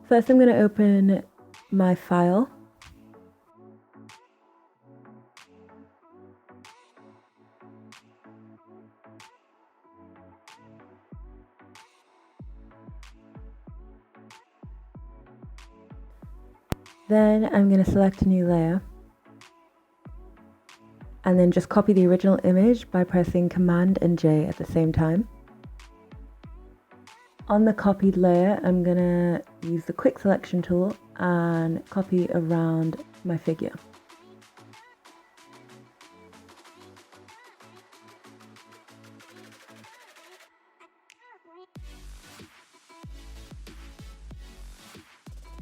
First, I'm going to open my file. Then I'm going to select a new layer and then just copy the original image by pressing Command and J at the same time. On the copied layer, I'm going to use the quick selection tool and copy around my figure.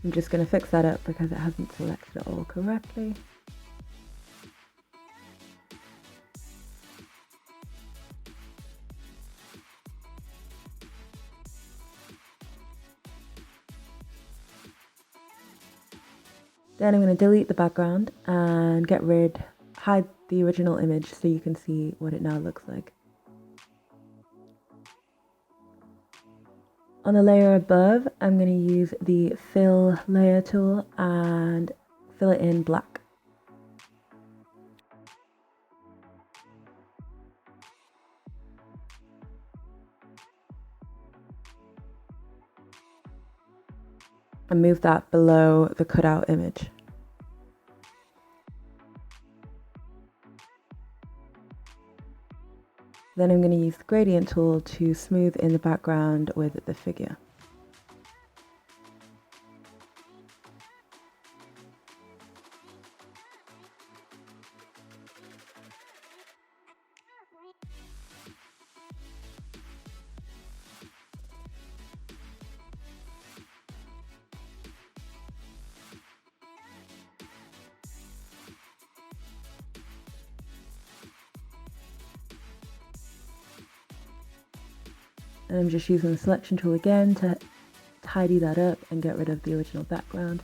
I'm just going to fix that up because it hasn't selected it all correctly. Then I'm going to delete the background and hide the original image so you can see what it now looks like. On the layer above, I'm going to use the fill layer tool and fill it in black. And move that below the cutout image. Then I'm going to use the gradient tool to smooth in the background with the figure. And I'm just using the selection tool again to tidy that up and get rid of the original background.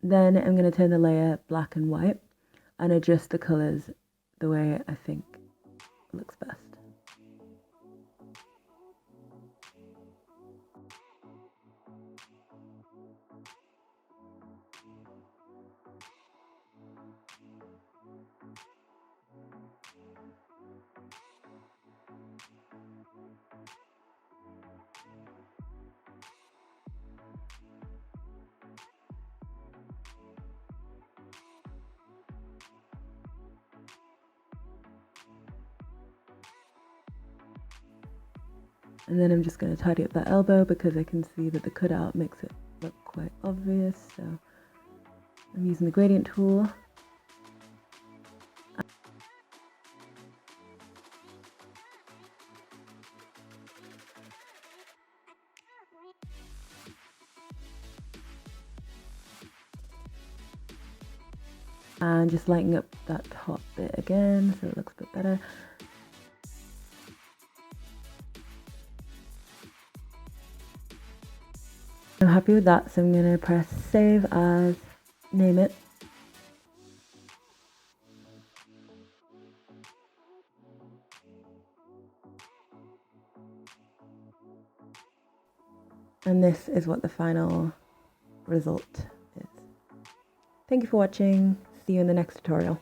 Then I'm going to turn the layer black and white and adjust the colors the way I think looks best. And then I'm just going to tidy up that elbow because I can see that the cutout makes it look quite obvious. So I'm using the gradient tool. And just lighten up that top bit again so it looks a bit better. I'm happy with that, so I'm going to press save as, name it. And this is what the final result is. Thank you for watching. See you in the next tutorial.